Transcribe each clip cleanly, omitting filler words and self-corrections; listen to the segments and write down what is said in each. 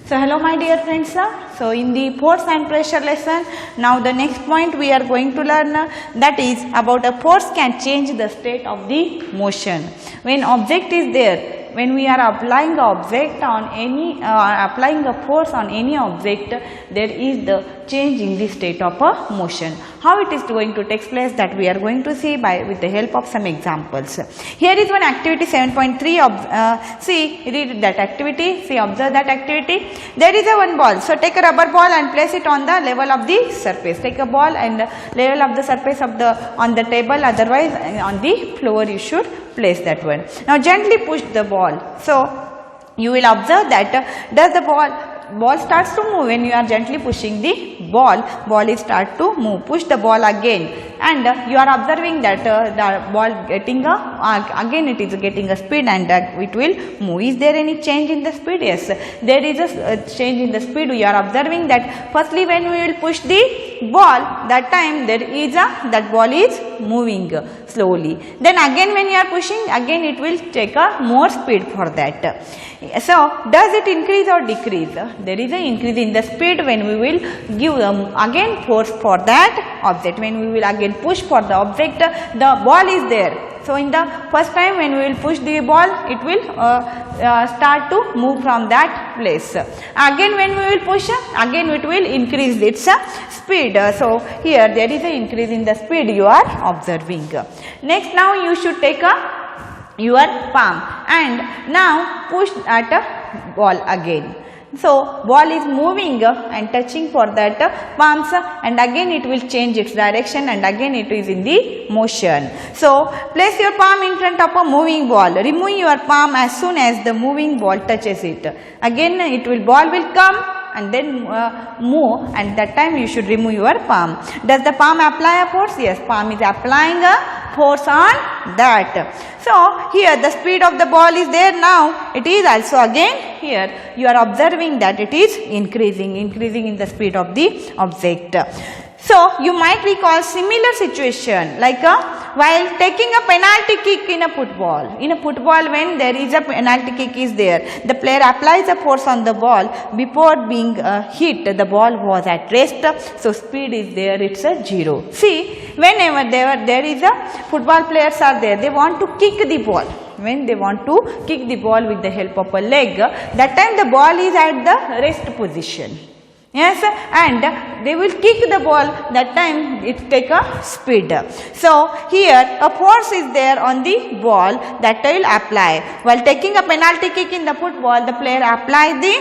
So hello my dear friends, so in the force and pressure lesson, now the next point we are going to learn that is about a force can change the state of the motion. When object is there, when we are applying a object on any applying a force on any object, there is the change in the state of a motion. How it is going to take place, that we are going to see with the help of some examples. Here is one activity 7.3 of see, read that activity, see, observe that activity. There is a one ball, so take a rubber ball and place it on the level of the surface. Take a ball and level of the surface of the on the table, otherwise on the floor you should place that one. Now gently push the ball. So you will observe that does the ball starts to move. When you are gently pushing the ball is start to move. Push the ball again, and you are observing that the ball getting again it is getting a speed, and it will move. Is there any change in the speed? Yes, there is a change in the speed. We are observing that firstly when we will push the ball, that time there is that ball is moving slowly. Then again when you are pushing, again it will take a more speed for that. So does it increase or decrease? There is an increase in the speed when we will give again force for that object. When we will again push for the object, the ball is there. So in the first time when we will push the ball, it will start to move from that place. Again when we will push, again it will increase its speed. So here there is an increase in the speed you are observing. Next, now you should take your palm and now push at a ball again. So ball is moving and touching for that palms, and again it will change its direction, and again it is in the motion. So place your palm in front of a moving ball. Remove your palm as soon as the moving ball touches it. Again ball will come and then move, and that time you should remove your palm. Does the palm apply a force? Yes, palm is applying a force on that. So here the speed of the ball is there. Now it is also again here you are observing that it is increasing in the speed of the object. So you might recall similar situation like while taking a penalty kick in a football. In a football, when there is a penalty kick is there, the player applies a force on the ball. Before being hit, the ball was at rest, so speed is there, it's a 0. See, whenever there is a football players are there, they want to kick the ball. When they want to kick the ball with the help of a leg, that time the ball is at the rest position. Yes, and they will kick the ball, that time it take a speed. So here a force is there on the ball that will apply. While taking a penalty kick in the football, the player apply the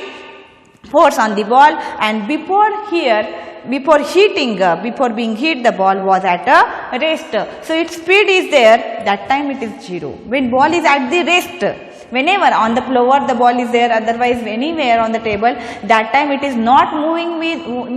force on the ball, and before being hit, the ball was at a rest. So its speed is there, that time it is 0. When ball is at the rest, whenever on the floor the ball is there, otherwise anywhere on the table, that time it is not moving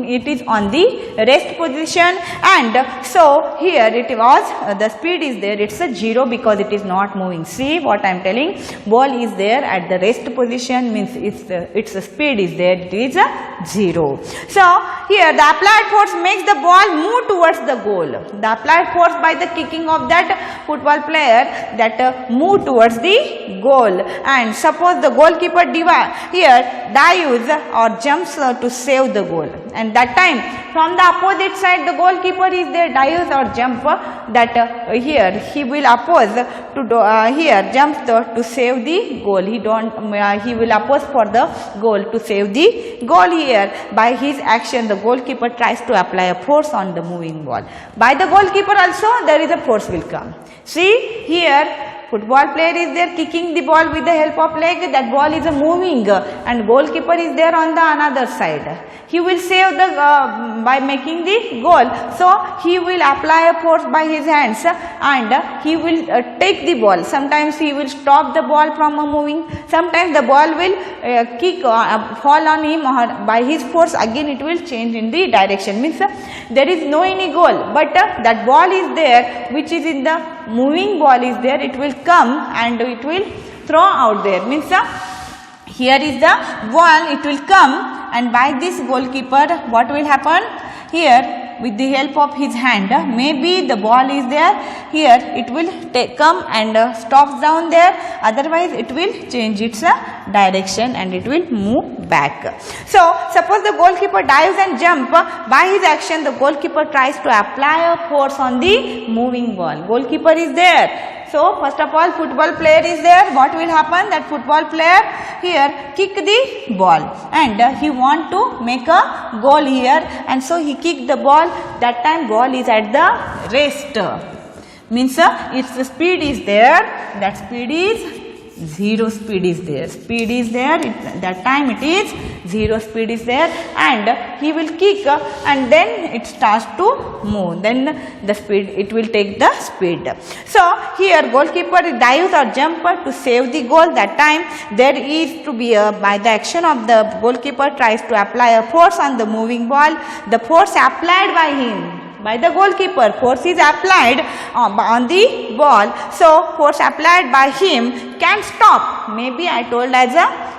it is on the rest position, and so here it was the speed is there, it's a 0 because it is not moving. See what I am telling, ball is there at the rest position, means its speed is there, it is a 0. So here the applied force makes the ball move towards the goal. The applied force by the kicking of that football player that move towards the goal. And suppose the goalkeeper dives or jumps to save the goal, and that time from the opposite side the goalkeeper is there, dives or jump, that here he will oppose to here jumps to save the goal. He will oppose for the goal to save the goal. Here by his action the goalkeeper tries to apply a force on the moving ball. By the goalkeeper also there is a force will come. See here, football player is there kicking the ball with the help of leg, that ball is moving, and goalkeeper is there on the another side. He will save the by making the goal, so he will apply a force by his hands, and he will take the ball. Sometimes he will stop the ball from moving, sometimes the ball will fall on him, or by his force again it will change in the direction, means there is no any goal, but that ball is there which is in the moving ball is there, it will come and it will throw out there, means here is the ball, it will come, and by this goalkeeper what will happen, here with the help of his hand, maybe the ball is there, here it will come and stops down there, otherwise it will change its direction and it will move back. So suppose the goalkeeper dives and jump, by his action the goalkeeper tries to apply a force on the moving ball. Goalkeeper is there. So first of all, football player is there. What will happen? That football player here kick the ball and he want to make a goal here, and so he kick the ball. That time ball is at the rest. Means its speed is there. That speed is 0 speed is there. Speed is there. That time it is 0 speed is there, and he will kick and then it starts to move. Then the speed, it will take the speed. So here goalkeeper dives or jump to save the goal. That time there is to be by the action of the goalkeeper tries to apply a force on the moving ball. The force applied by him, by the goalkeeper, force is applied on the ball. So force applied by him can stop. Maybe I told as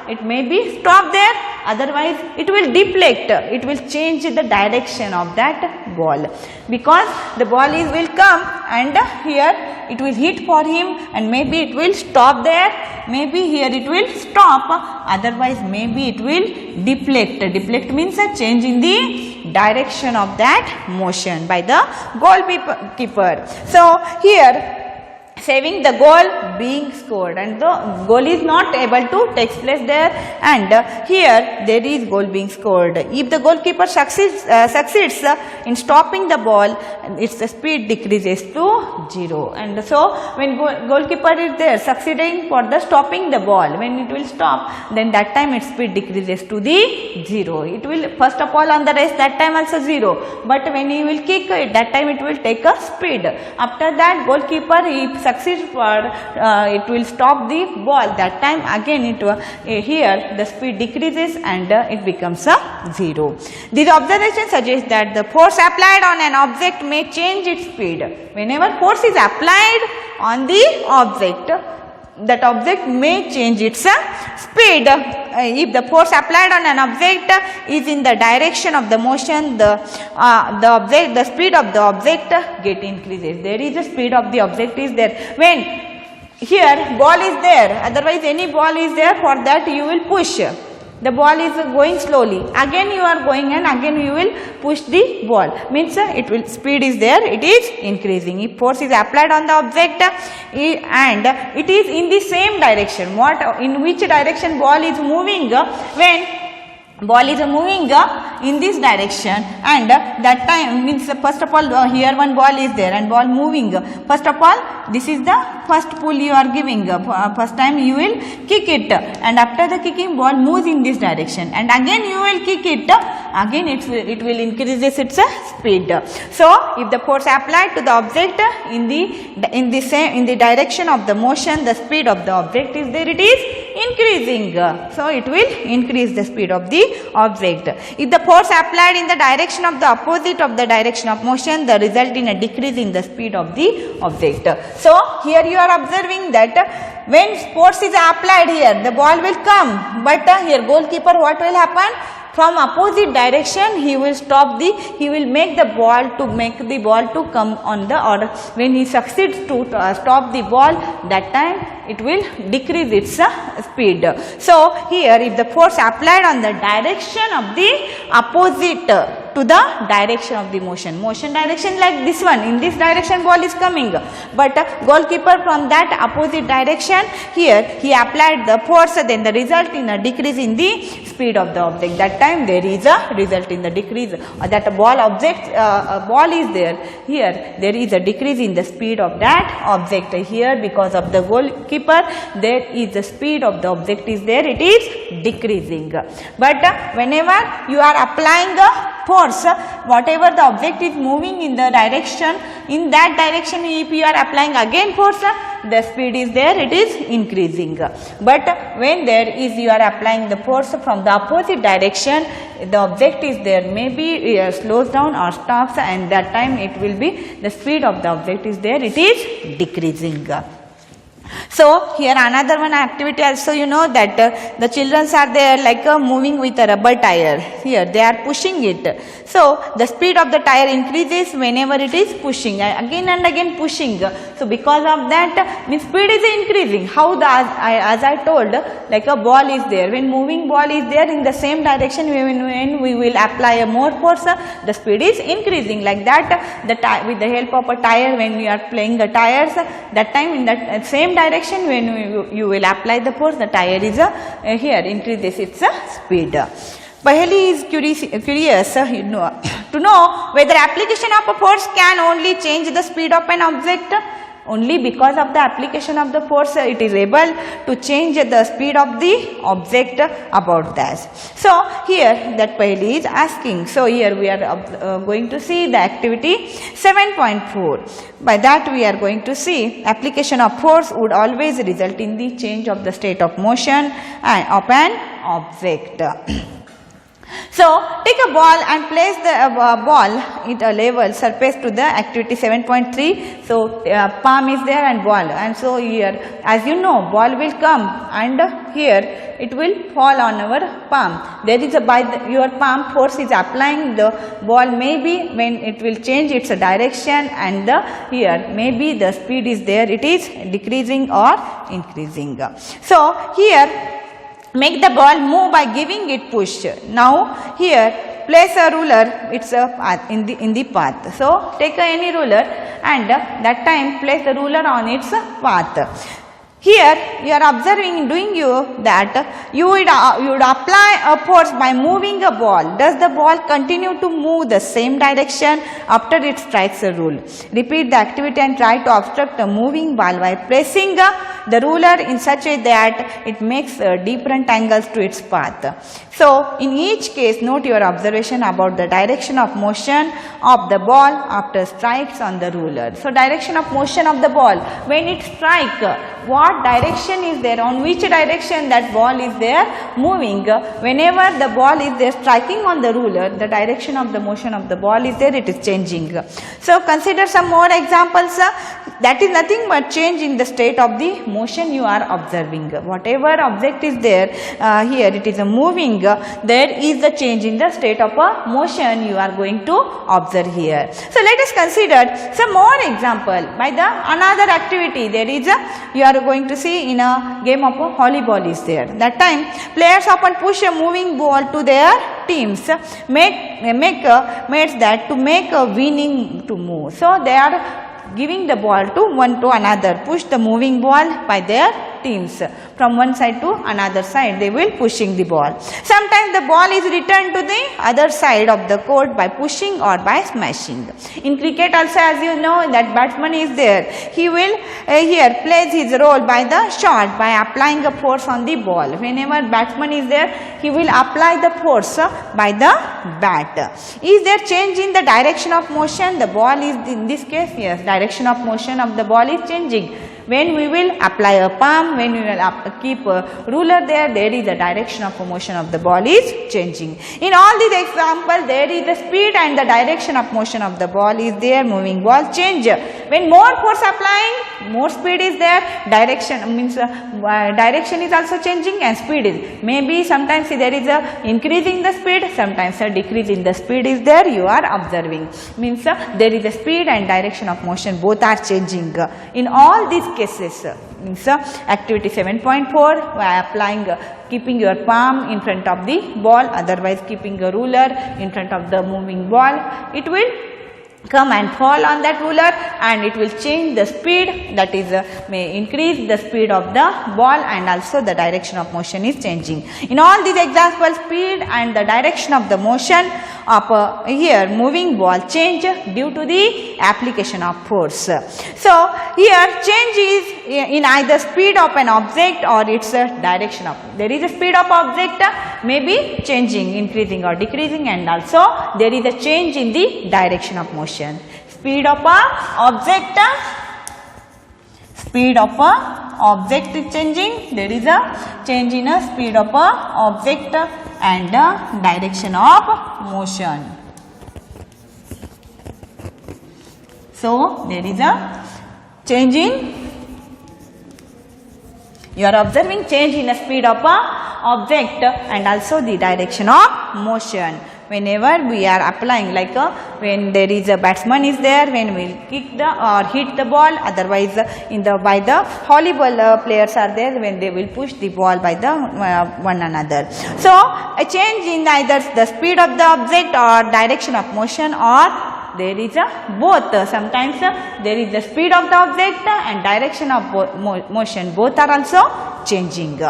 it may be stop there, otherwise it will deflect, it will change the direction of that ball, because the ball is will come and here it will hit for him and maybe it will stop there, maybe here it will stop, otherwise maybe it will deflect. Deflect means a change in the direction of that motion by the goalkeeper. So here saving the goal being scored, and the goal is not able to take place there, and here there is goal being scored. If the goalkeeper succeeds in stopping the ball, its speed decreases to 0, and so when goalkeeper is there succeeding for the stopping the ball, when it will stop, then that time its speed decreases to the 0. It will first of all on the rest, that time also 0, but when he will kick it, that time it will take a speed. After that goalkeeper, if succeeds for it will stop the ball, that time again it here the speed decreases and it becomes a 0. This observation suggests that the force applied on an object may change its speed. Whenever force is applied on the object, that object may change its speed. If the force applied on an object is in the direction of the motion, the speed of the object get increases. There is a speed of the object is there. When here ball is there, otherwise any ball is there, for that you will push. The ball is going slowly, again you are going and again you will push the ball, means it will speed is there, it is increasing. If force is applied on the object and it is in the same direction, in which direction ball is moving, when ball is moving in this direction, and that time means first of all here one ball is there and ball moving. First of all, this is the first pull you are giving. First time you will kick it, and after the kicking ball moves in this direction, and again you will kick it, again it will increases its speed. So if the force applied to the object in the direction of the motion, the speed of the object is there, it is increasing. So it will increase the speed of the object. If the force applied in the direction of the opposite of the direction of motion, the result in a decrease in the speed of the object. So here you are observing that when force is applied here, the ball will come, but here goalkeeper, what will happen? From opposite direction he will he will make the ball to come on the, or when he succeeds to stop the ball, that time it will decrease its speed. So here if the force applied on the direction of the opposite to the direction of the motion direction, like this one, in this direction ball is coming, but goalkeeper from that opposite direction, here he applied the force, then the result in a decrease in the speed of the object. That time there is a result in the decrease, that a ball is there, here there is a decrease in the speed of that object. Here because of the goalkeeper, there is the speed of the object is there, it is decreasing. But whenever you are applying a force, whatever the object is moving in the direction, in that direction if you are applying again force, the speed is there, it is increasing. But when there is you are applying the force from the opposite direction, the object is there, maybe slows down or stops, and that time it will be the speed of the object is there, it is decreasing. So here another one activity also, you know that the children are there like moving with a rubber tire. Here they are pushing it. So the speed of the tire increases whenever it is pushing, again and again pushing. So because of that, means speed is increasing. How the as I told, like a ball is there. When moving ball is there in the same direction, when we will apply a more force, the speed is increasing. Like that, with the help of a tire, when we are playing the tires, that time in that same direction when you will apply the force, the tire is here increases its speed. Paheli is curious to know whether application of a force can only change the speed of an object. Only because of the application of the force it is able to change the speed of the object about that. So here that Paheli is asking. So here we are going to see the activity 7.4. By that we are going to see application of force would always result in the change of the state of motion of an object. So take a ball and place the ball at a level surface to the activity 7.3. So palm is there and ball, and so here as you know ball will come and here it will fall on our palm. There is a your palm force is applying the ball, maybe when it will change its direction, and here maybe the speed is there, it is decreasing or increasing. So here make the ball move by giving it push. Now here place a ruler, it's a path in the path. So take any ruler and that time place the ruler on its path. Here you are observing that you would apply a force by moving a ball. Does the ball continue to move the same direction after it strikes a rule? Repeat the activity and try to obstruct a moving ball by pressing the ruler in such a way that it makes different angles to its path. So in each case note your observation about the direction of motion of the ball after strikes on the ruler. So direction of motion of the ball, when it strikes, what direction is there, on which direction that ball is there moving. Whenever the ball is there striking on the ruler, the direction of the motion of the ball is there, it is changing. So consider some more examples. That is nothing but change in the state of the motion you are observing. Whatever object is there, here it is moving, there is the change in the state of a motion you are going to observe here. So let us consider some more example by the another activity. There is you are going to see in a game of a volleyball is there. That time players often push a moving ball to their teams, make that to make a winning to move. So they are giving the ball to one to another, push the moving ball by their teams from one side to another side, they will pushing the ball. Sometimes the ball is returned to the other side of the court by pushing or by smashing. In cricket also, as you know that batsman is there, he will here plays his role by the shot by applying a force on the ball. Whenever batsman is there, he will apply the force by the bat. Is there change in the direction of motion? The ball is in this case, yes, direction of motion of the ball is changing. When we will apply a palm, when we will keep a ruler there, there is a direction of motion of the ball is changing. In all these examples, there is the speed and the direction of motion of the ball is there, moving ball change. When more force applying, more speed is there, direction means direction is also changing and speed is. Maybe sometimes there is a increasing the speed, sometimes a decrease in the speed is there, you are observing. Means there is a speed and direction of motion, both are changing. In all these cases, means activity 7.4 by applying keeping your palm in front of the ball, otherwise keeping a ruler in front of the moving ball, it will come and fall on that ruler and it will change the speed, that is may increase the speed of the ball and also the direction of motion is changing. In all these examples, speed and the direction of the motion of here moving ball change due to the application of force. So here change is in either speed of an object or its direction of. There is a speed of object may be changing, increasing or decreasing, and also there is a change in the direction of motion. Speed of a object, speed of a object is changing, there is a change in a speed of a object and direction of motion. So there is a change in You are observing change in the speed of a object and also the direction of motion. Whenever we are applying, like when there is a batsman is there, when we kick the or hit the ball, otherwise by the volleyball players are there, when they will push the ball by the one another. So a change in either the speed of the object or direction of motion, or there is a both. Sometimes there is the speed of the object and direction of motion, both are also changing.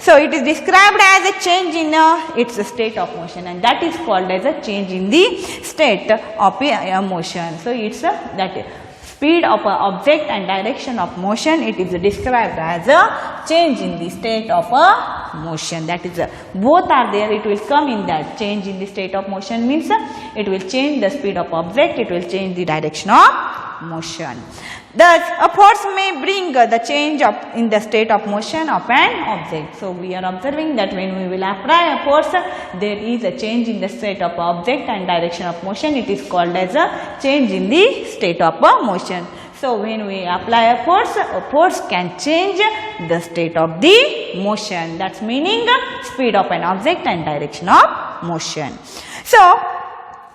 So it is described as a change in its state of motion, and that is called as a change in the state of a motion. So it's that speed of a object and direction of motion, it is described as a change in the state of a motion. That is both are there, it will come in that. Change in the state of motion means it will change the speed of object, it will change the direction of motion. Thus, a force may bring the change in the state of motion of an object. So, we are observing that when we will apply a force, there is a change in the state of object and direction of motion. It is called as a change in the state of motion. So, when we apply a force can change the state of the motion. That's meaning speed of an object and direction of motion. So,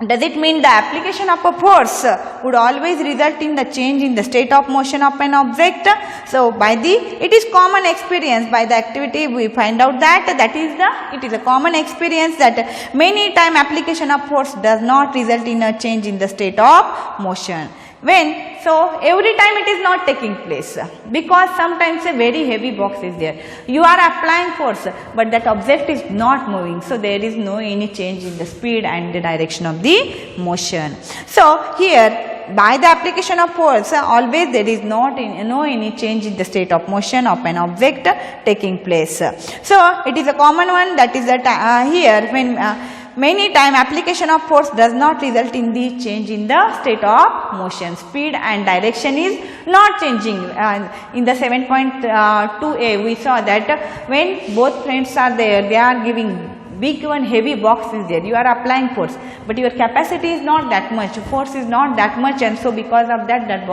does it mean the application of a force would always result in the change in the state of motion of an object? So, it is common experience by the activity we find out that it is a common experience that many time application of force does not result in a change in the state of motion. So every time it is not taking place, because sometimes a very heavy box is there. You are applying force, but that object is not moving. So there is no any change in the speed and the direction of the motion. So here, by the application of force, always there is no any change in the state of motion of an object taking place. So it is a common one, that is that here when many time application of force does not result in the change in the state of motion. Speed and direction is not changing. In the 7.2a we saw that when both friends are there, they are giving big one heavy box is there, you are applying force, but your capacity is not that much, force is not that much, and so because of that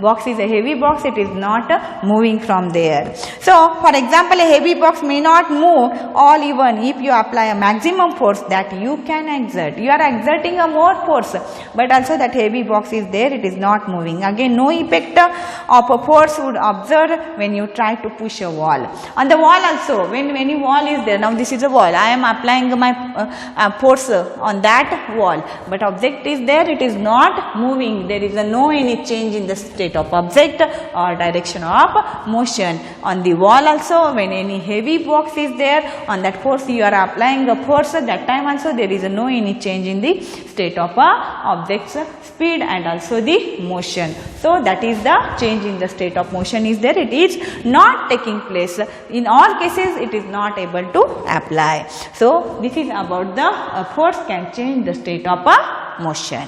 box is a heavy box, it is not moving from there. So for example, a heavy box may not move all even if you apply a maximum force that you can exert. You are exerting a more force, but also that heavy box is there, it is not moving. Again, no effect of a force would observe when you try to push a wall. On the wall also, when any wall is there, now this is a wall, I am applying my force on that wall, but object is there, it is not moving, there is no any change in the state of object or direction of motion. On the wall also, when any heavy box is there, on that force you are applying a force, that time also there is no any change in the state of object's speed and also the motion. So that is the change in the state of motion is there, it is not taking place. In all cases it is not able to apply. So this is about the force can change the state of a motion.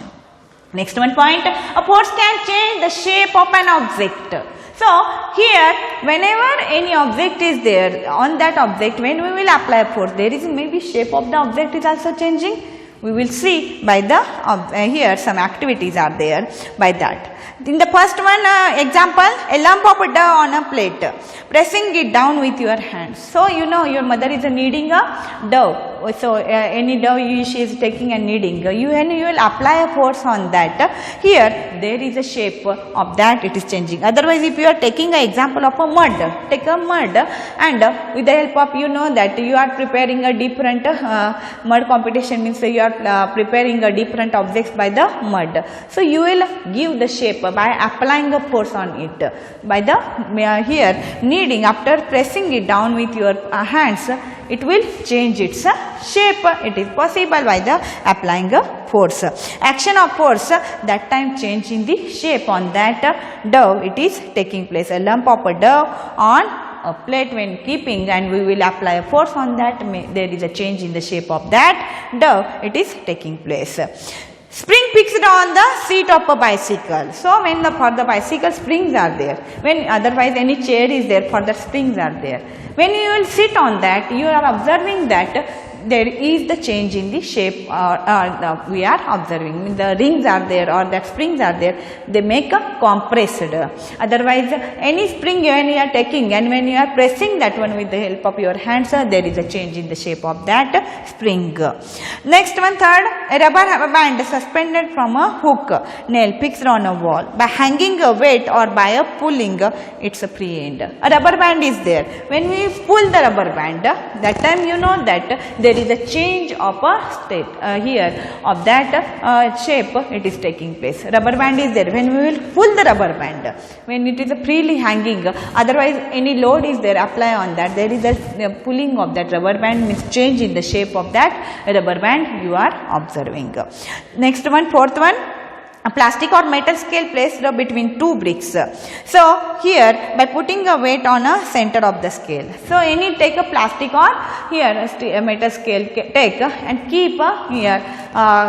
Next one point, a force can change the shape of an object. So here whenever any object is there, on that object when we will apply a force, there is maybe shape of the object is also changing. We will see by the here some activities are there by that. In the first one example, a lump of dough on a plate, pressing it down with your hands. So you know your mother is kneading a dough. So any dough she is taking and kneading. You will apply a force on that. Here there is a shape of that, it is changing. Otherwise, if you are taking an example of a mud, take a mud and with the help of that you are preparing a different mud competition, means you are preparing a different objects by the mud. So you will give the shape by applying a force on it. By the here kneading, after pressing it down with your hands, it will change its shape. It is possible by the applying a force. Action of force, that time change in the shape on that dough, it is taking place. A lump of a dough on a plate when keeping, and we will apply a force on that, there is a change in the shape of that dough, it is taking place. Spring fixed on the seat of a bicycle. So when for the bicycle springs are there, when otherwise any chair is there, for the springs are there. When you will sit on that, you are observing that there is the change in the shape we are observing. The rings are there or that springs are there, they make a compressed. Otherwise, any spring when you are taking and when you are pressing that one with the help of your hands, there is a change in the shape of that spring. Next one, third, a rubber band suspended from a hook, nail fixed on a wall. By hanging a weight or by a pulling, it's a free end. A rubber band is there. When we pull the rubber band, that time you know that there is a change of a state here of that shape, it is taking place. Rubber band is there. When we will pull the rubber band, when it is freely hanging, otherwise any load is there, apply on that, there is a pulling of that rubber band, means change in the shape of that rubber band you are observing. Next one, fourth one, a plastic or metal scale placed between two bricks. So here by putting a weight on a center of the scale. So any take a plastic or here a metal scale take and keep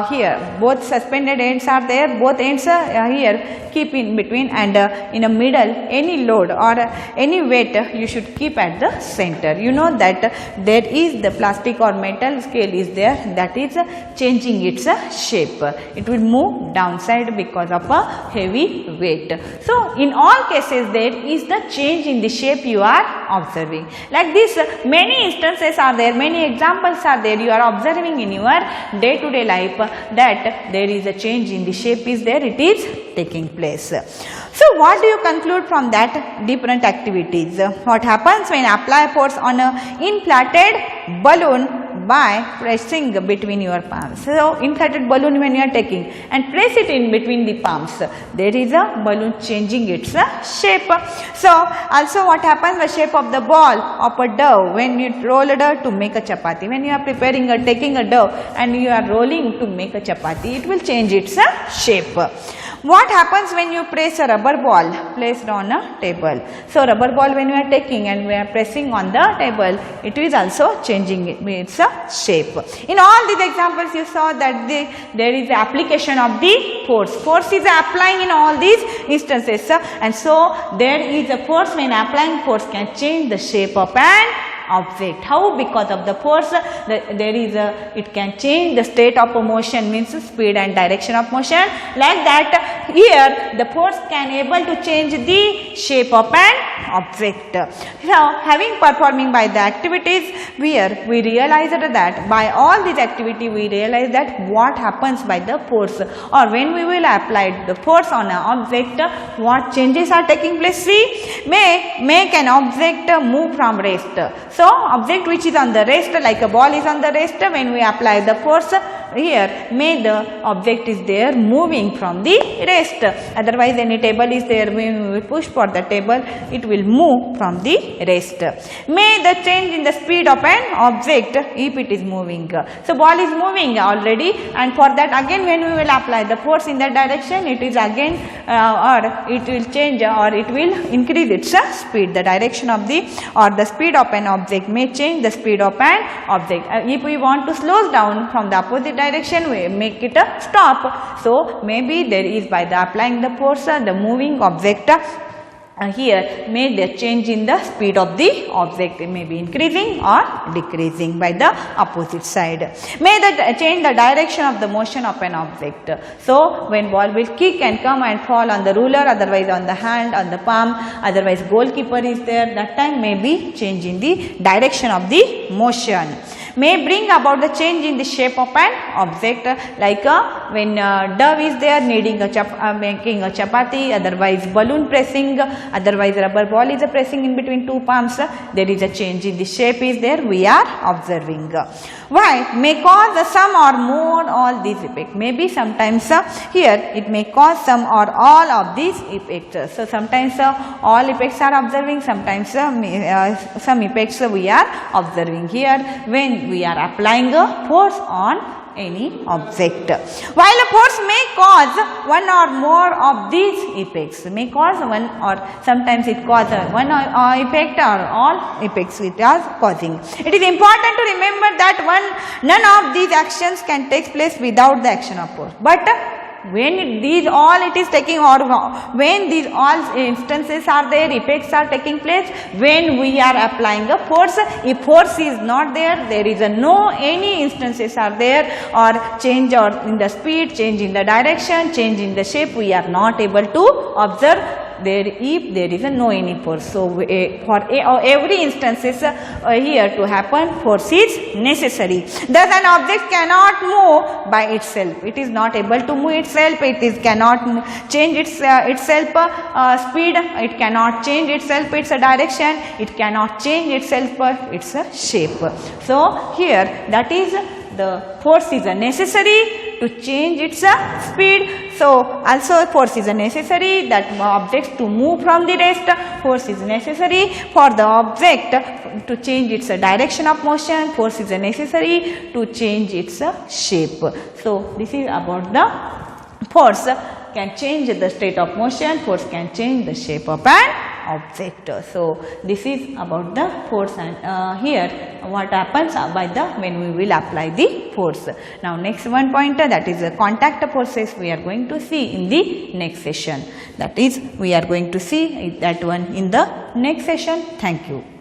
here both suspended ends are there, both ends here keep in between, and in the middle any load or any weight you should keep at the center. You know that there is the plastic or metal scale is there, that is changing its shape. It will move downside because of a heavy weight. So in all cases there is the change in the shape you are observing. Like this, many instances are there, many examples are there, you are observing in your day to day life that there is a change in the shape is there, it is taking place. So what do you conclude from that different activities? What happens when apply force on a inflated balloon by pressing between your palms? So inflated balloon when you are taking and press it in between the palms, there is a balloon changing its shape. So also what happens, the shape of the ball of a dough when you roll a dough to make a chapati. When you are preparing or taking a dough and you are rolling to make a chapati, it will change its shape. What happens when you press a rubber ball placed on a table? So rubber ball when you are taking and we are pressing on the table, it is also changing its shape. In all these examples you saw that there is the application of the force. Force is applying in all these instances, and so there is a force. When applying force can change the shape of an object. How? Because of the force it can change the state of motion, means speed and direction of motion. Like that here the force can able to change the shape of an object. Now having performing by the activities, here we realized that by all these activity we realize that what happens by the force, or when we will apply the force on an object, what changes are taking place. See, make an object move from rest. So object which is on the rest, like a ball is on the rest, when we apply the force here, may the object is there moving from the rest. Otherwise any table is there, when we push for the table, it will move from the rest. May the change in the speed of an object if it is moving. So ball is moving already, and for that again when we will apply the force in that direction, it is again or it will change or it will increase its speed. The direction of the or the speed of an object may change the speed of an object. If we want to slow down from the opposite direction, we make it a stop. So maybe there is by the applying the force, the moving object here may the change in the speed of the object, may be increasing or decreasing by the opposite side. May the change the direction of the motion of an object. So when ball will kick and come and fall on the ruler, otherwise on the hand, on the palm, otherwise goalkeeper is there, that time may be change in the direction of the motion. May bring about the change in the shape of an object, like when dove is there needing a making a chapati, otherwise balloon pressing, otherwise rubber ball is pressing in between two palms, there is a change in the shape is there, we are observing. Why? May cause some or more all these effects. Maybe sometimes here it may cause some or all of these effects. So sometimes all effects are observing, sometimes some effects we are observing here when we are applying a force on any object. While a force may cause one or more of these effects, may cause one or sometimes it causes one effect or all effects it is causing. It is important to remember that none of these actions can take place without the action of force. But when these all it is taking, or when these all instances are there, effects are taking place, when we are applying a force. If force is not there, there is a no any instances are there, or change or in the speed, change in the direction, change in the shape, we are not able to observe there if there is a no any force. So, for every instances here to happen, force is necessary. Thus an object cannot move by itself, it is not able to move itself, it is cannot change itself speed, it cannot change itself its direction, it cannot change itself its shape. So, here that is the force is necessary to change its speed. So, also force is necessary that objects to move from the rest, force is necessary for the object to change its direction of motion, force is necessary to change its shape. So, this is about the force can change the state of motion, force can change the shape of an object. So, this is about the force, and here what happens by the when we will apply the force. Now, next one pointer, that is contact forces, we are going to see in the next session. That is we are going to see that one in the next session. Thank you.